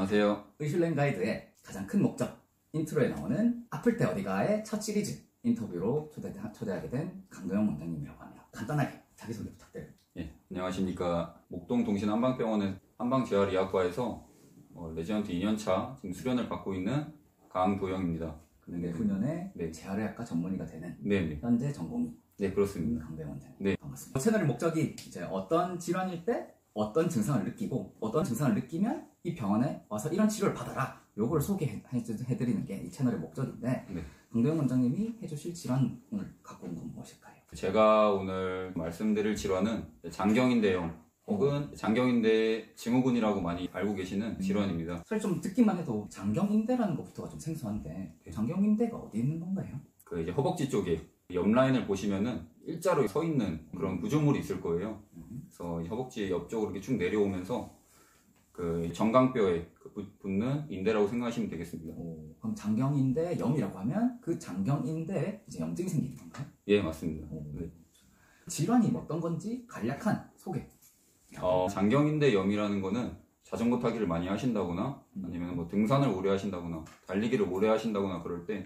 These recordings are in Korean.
안녕하세요. 의슐랭 가이드의 가장 큰 목적, 인트로에 나오는 아플 때 어디가의 첫 시리즈 인터뷰로 초대하게 된 강도영 원장님이라고 합니다. 간단하게 자기소개 부탁드려요. 예, 안녕하십니까. 목동동신 한방병원의 한방재활의학과에서 레지던트 2년차 지금 수련을 받고 있는 강도영입니다. 내후년에 재활의학과 전문의가 되는 네네. 현재 전공의. 네, 그렇습니다. 강도영 원장님. 네. 반갑습니다. 채널의 목적이 이제 어떤 질환일 때 어떤 증상을 느끼고 어떤 증상을 느끼면 이 병원에 와서 이런 치료를 받아라. 요걸 소개해드리는 게 이 채널의 목적인데 네. 강도영 원장님이 해주실 질환을 갖고 온 건 무엇일까요? 제가 오늘 말씀드릴 질환은 장경인대염 혹은 장경인대 증후군이라고 많이 알고 계시는 질환입니다. 사실 좀 듣기만 해도 장경인대라는 것부터가 좀 생소한데 장경인대가 어디 있는 건가요? 그 이제 허벅지 쪽에 옆 라인을 보시면은 일자로 서 있는 그런 구조물이 있을 거예요. 그래서 이 허벅지 옆쪽으로 이렇게 쭉 내려오면서 그 정강뼈에 붙는 인대라고 생각하시면 되겠습니다. 그럼 장경인대 염이라고 하면 그 장경인대에 이제 염증이 생기는 건가요? 예, 맞습니다. 네. 질환이 어떤 건지 간략한 소개. 장경인대 염이라는 거는 자전거 타기를 많이 하신다거나 아니면 뭐 등산을 오래 하신다거나 달리기를 오래 하신다거나 그럴 때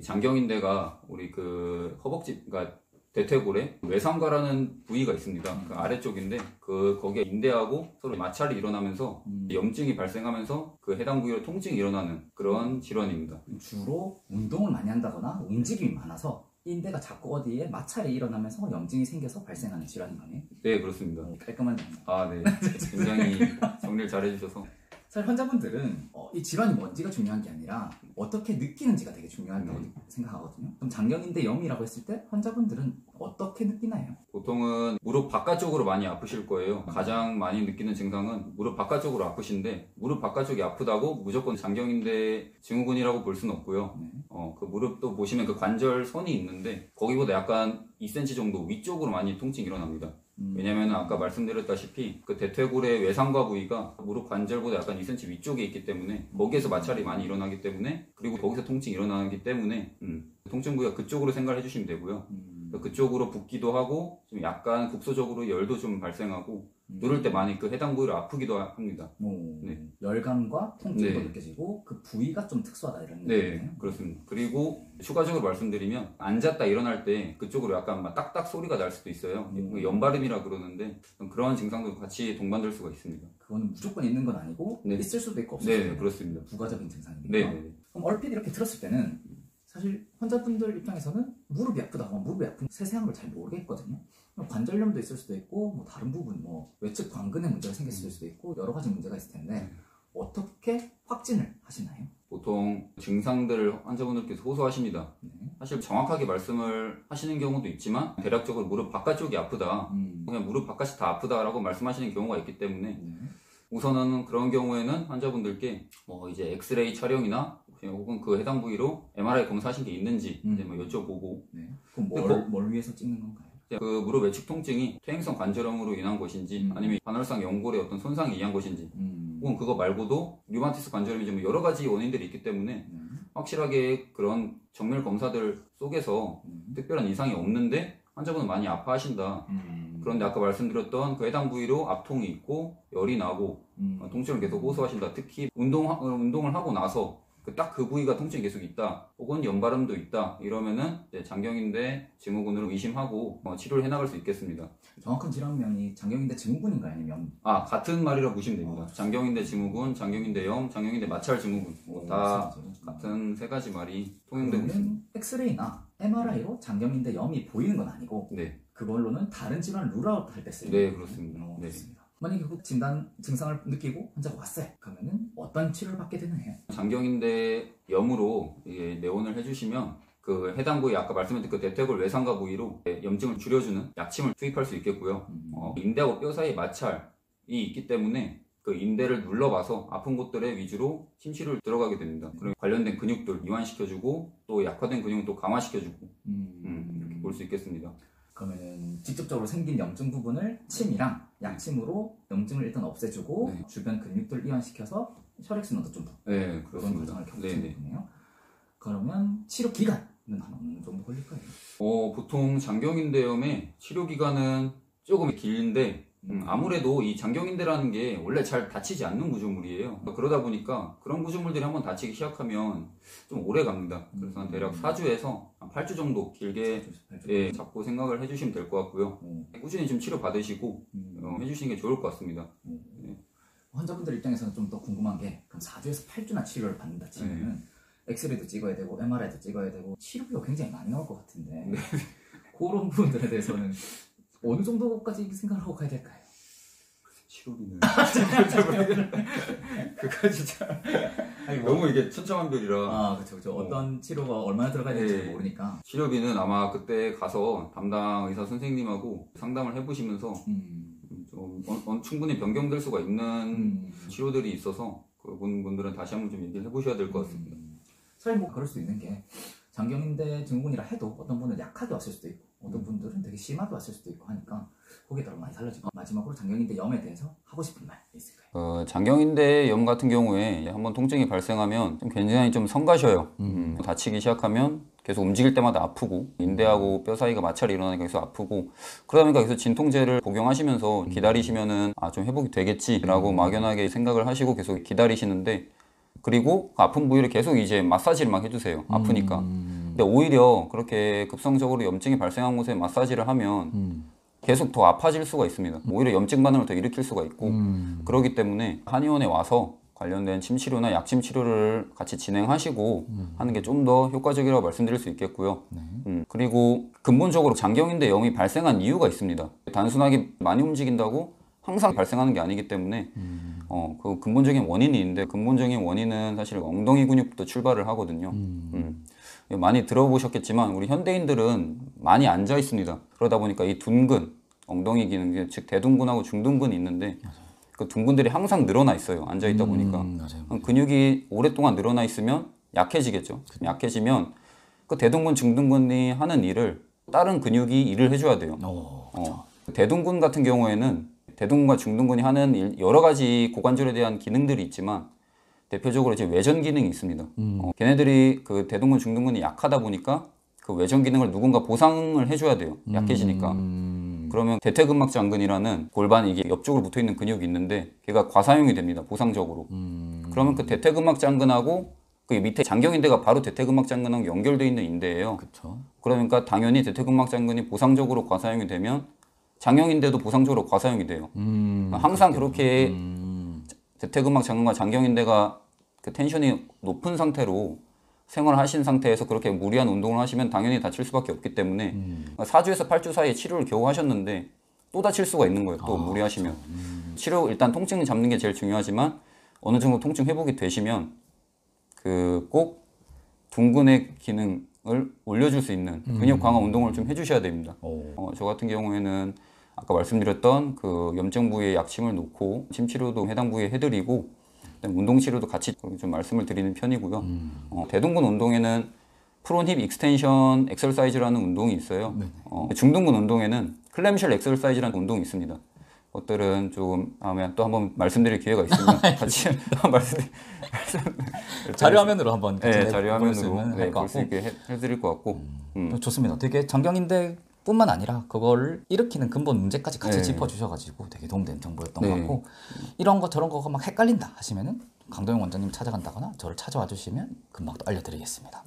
장경인대가 우리 그 허벅지, 그러니까 대퇴골에 외상과라는 부위가 있습니다. 그 아래쪽인데 거기에 인대하고 서로 마찰이 일어나면서 염증이 발생하면서 그 해당 부위로 통증이 일어나는 그런 질환입니다. 주로 운동을 많이 한다거나 움직임이 많아서 인대가 자꾸 어디에 마찰이 일어나면서 염증이 생겨서 발생하는 질환인 거네요. 네, 그렇습니다. 깔끔한 네. 굉장히 정리를 잘 해주셔서. 사실 환자분들은 이 질환이 뭔지가 중요한 게 아니라 어떻게 느끼는지가 되게 중요하다고 생각하거든요. 그럼 장경인대 염이라고 했을 때 환자분들은 어떻게 느끼나요? 보통은 무릎 바깥쪽으로 많이 아프실 거예요. 가장 많이 느끼는 증상은 무릎 바깥쪽으로 아프신데 무릎 바깥쪽이 아프다고 무조건 장경인대 증후군이라고 볼 수는 없고요. 그 무릎도 보시면 그 관절 선이 있는데 거기보다 약간 2cm 정도 위쪽으로 많이 통증이 일어납니다. 왜냐면 아까 말씀드렸다시피 그 대퇴골의 외상과 부위가 무릎 관절보다 약간 2cm 위쪽에 있기 때문에 거기에서 마찰이 많이 일어나기 때문에 그리고 거기서 통증이 일어나기 때문에 통증 부위가 그쪽으로 생각을 해주시면 되고요. 그쪽으로 붓기도 하고 좀 약간 국소적으로 열도 좀 발생하고 누를 때 많이 그 해당 부위를 아프기도 합니다. 네. 열감과 통증도 느껴지고 그 부위가 좀 특수하다 이런 얘기네요. 네, 그렇습니다. 그리고 추가적으로 말씀드리면 앉았다 일어날 때 그쪽으로 약간 막 딱딱 소리가 날 수도 있어요. 연발음이라 그러는데 그런 증상도 같이 동반될 수가 있습니다. 그거는 무조건 있는 건 아니고 있을 수도 있고 없을 수도 있고 그렇습니다. 부가적인 증상입니다. 네. 그럼 얼핏 이렇게 들었을 때는 사실 환자분들 입장에서는 무릎이 아프다, 무릎이 아픈 세세한 걸 잘 모르겠거든요. 관절염도 있을 수도 있고, 뭐 다른 부분, 뭐 외측 광근에 문제가 생겼을 수도 있고 여러 가지 문제가 있을 텐데 어떻게 확진을 하시나요? 보통 증상들을 환자분들께서 호소하십니다. 사실 정확하게 말씀을 하시는 경우도 있지만 대략적으로 무릎 바깥쪽이 아프다, 그냥 무릎 바깥이 다 아프다라고 말씀하시는 경우가 있기 때문에 우선은 그런 경우에는 환자분들께 이제 엑스레이 촬영이나 혹은 그 해당 부위로 MRI 검사하신 게 있는지 이제 뭐 여쭤보고. 그럼 뭘 위해서 찍는 건가요? 그 무릎 외측 통증이 퇴행성 관절염으로 인한 것인지 아니면 반월상 연골의 어떤 손상에 의한 것인지 혹은 그거 말고도 류마티스 관절염이 좀 여러 가지 원인들이 있기 때문에 확실하게 그런 정밀 검사들 속에서 특별한 이상이 없는데 환자분은 많이 아파하신다. 그런데 아까 말씀드렸던 그 해당 부위로 압통이 있고 열이 나고 통증을 계속 호소하신다. 특히 운동을 하고 나서 딱 그 부위가 통증이 계속 있다 혹은 연발음도 있다 이러면은 장경인대 증후군으로 의심하고 치료를 해나갈 수 있겠습니다. 정확한 질환명이 장경인대 증후군인가요? 아니면 같은 말이라고 보시면 됩니다. 장경인대 증후군, 장경인대염, 장경인대 마찰 증후군 다 같은 세 가지 말이 통용되고 있습니다. 엑스레이나 MRI로 장경인대 염이 보이는 건 아니고 그걸로는 다른 질환을 룰아웃 할 때 쓰는 네, 그렇습니다. 좋습니다. 만약에 그 진단 증상을 느끼고 환자가 왔어요. 그러면은 어떤 치료를 받게 되나요? 장경인대 염으로 내원을 해주시면 그 해당 부위 아까 말씀드린 그 대퇴골 외상과 부위로 염증을 줄여주는 약침을 투입할 수 있겠고요. 인대하고 뼈 사이에 마찰이 있기 때문에 그 인대를 눌러봐서 아픈 곳들에 위주로 침치료를 들어가게 됩니다. 그럼 관련된 근육들 이완시켜주고 또 약화된 근육은 또 강화시켜주고 이렇게 볼 수 있겠습니다. 그러면은 직접적으로 생긴 염증 부분을 침이랑 약침으로 염증을 일단 없애주고 주변 근육들 이완시켜서 혈액순환도 좀 그런 과정을 겪는군요. 그러면 치료 기간은 어느 정도 걸릴까요? 보통 장경인대염의 치료 기간은 조금 긴데 아무래도 이 장경인대라는 게 원래 잘 다치지 않는 구조물이에요. 그러다 보니까 그런 구조물들이 한번 다치기 시작하면 좀 오래 갑니다. 그래서 한 대략 4주에서 한 8주 정도 길게 예, 잡고 생각을 해주시면 될 것 같고요. 꾸준히 좀 치료 받으시고 해주시는 게 좋을 것 같습니다. 예. 환자분들 입장에서는 좀 더 궁금한 게 그럼 4주에서 8주나 치료를 받는다 치면은 엑스레이도 찍어야 되고 MRI도 찍어야 되고 치료비가 굉장히 많이 나올 것 같은데 그런 부분들에 대해서는 어느 정도까지 생각을 하고 가야 될까요? 치료비는 그까지 참 너무 이게 천차만별이라. 아 그렇죠. 어떤 치료가 얼마나 들어가야 될지 네. 모르니까. 치료비는 아마 그때 가서 담당 의사 선생님하고 상담을 해보시면서 좀 충분히 변경될 수가 있는 치료들이 있어서 그분들은 다시 한번 좀 얘기를 해보셔야 될 것 같습니다. 사실 뭐 그럴 수도 있는 게 장경인대 증후군이라 해도 어떤 분은 약하게 왔을 수도 있고 어떤 분들은 되게 심하게 왔을 수도 있고 하니까 거기에 따라 많이 달라지고. 마지막으로 장경인대 염에 대해서 하고 싶은 말 있을까요? 장경인대 염 같은 경우에 한번 통증이 발생하면 굉장히 좀 성가셔요. 다치기 시작하면 계속 움직일 때마다 아프고 인대하고 뼈 사이가 마찰이 일어나니까 계속 아프고 그러다 보니까 계속 진통제를 복용하시면서 기다리시면은 좀 회복이 되겠지라고 막연하게 생각을 하시고 계속 기다리시는데 그리고 아픈 부위를 계속 이제 마사지를 막 해주세요. 아프니까. 근데 오히려 그렇게 급성적으로 염증이 발생한 곳에 마사지를 하면 계속 더 아파질 수가 있습니다. 오히려 염증 반응을 더 일으킬 수가 있고 그렇기 때문에 한의원에 와서 관련된 침 치료나 약침 치료를 같이 진행하시고 하는 게 좀 더 효과적이라고 말씀드릴 수 있겠고요. 그리고 근본적으로 장경인대 염이 발생한 이유가 있습니다. 단순하게 많이 움직인다고 항상 발생하는 게 아니기 때문에 그 근본적인 원인이 있는데 근본적인 원인은 사실 엉덩이 근육부터 출발을 하거든요. 많이 들어보셨겠지만 우리 현대인들은 많이 앉아 있습니다. 그러다 보니까 이 둔근, 엉덩이 기능, 즉 대둔근하고 중둔근이 있는데 그 둔근들이 항상 늘어나 있어요. 앉아 있다 보니까. 근육이 오랫동안 늘어나 있으면 약해지겠죠. 약해지면 그 대둔근, 중둔근이 하는 일을 다른 근육이 일을 해줘야 돼요. 대둔근 같은 경우에는 대둔근과 중둔근이 하는 여러 가지 고관절에 대한 기능들이 있지만 대표적으로 이제 외전 기능이 있습니다. 걔네들이 그 대둔근, 중둔근이 약하다 보니까 그 외전 기능을 누군가 보상을 해줘야 돼요. 약해지니까. 그러면 대퇴근막장근이라는 골반 이게 옆쪽으로 붙어 있는 근육이 있는데 걔가 과사용이 됩니다. 보상적으로. 그러면 그 대퇴근막장근하고 그 밑에 장경인대가 바로 대퇴근막장근하고 연결되어 있는 인대예요. 그렇죠. 그러니까 당연히 대퇴근막장근이 보상적으로 과사용이 되면 장경인대도 보상적으로 과사용이 돼요. 항상 그렇게 대퇴근막장근과 장경인대가 그 텐션이 높은 상태로 생활하신 상태에서 그렇게 무리한 운동을 하시면 당연히 다칠 수밖에 없기 때문에 4주에서 8주 사이에 치료를 겨우 하셨는데 또 다칠 수가 있는 거예요. 또 무리하시면. 치료 일단 통증 잡는 게 제일 중요하지만 어느 정도 통증 회복이 되시면 그 꼭 둔근의 기능을 올려줄 수 있는 근육 강화 운동을 좀 해주셔야 됩니다. 저 같은 경우에는 아까 말씀드렸던 그 염증 부위에 약침을 놓고 침 치료도 해당 부위에 해드리고 운동 치료도 같이 좀 말씀을 드리는 편이고요. 대둔근 운동에는 프론힙 익스텐션 엑설사이즈라는 운동이 있어요. 중둔근 운동에는 클램쉘 엑설사이즈라는 운동이 있습니다. 그것들은 조금 다음에 또 한번 말씀드릴 기회가 있으면 같이 자료화면으로 한번 자료화면으로 볼 수 있게 해드릴 것 같고 좋습니다. 되게 장경인대 뿐만 아니라 그걸 일으키는 근본 문제까지 같이 짚어주셔가지고 되게 도움되는 정보였던 것 같고 이런 거 저런 거가 막 헷갈린다 하시면은 강도영 원장님 찾아간다거나 저를 찾아와 주시면 금방 또 알려드리겠습니다.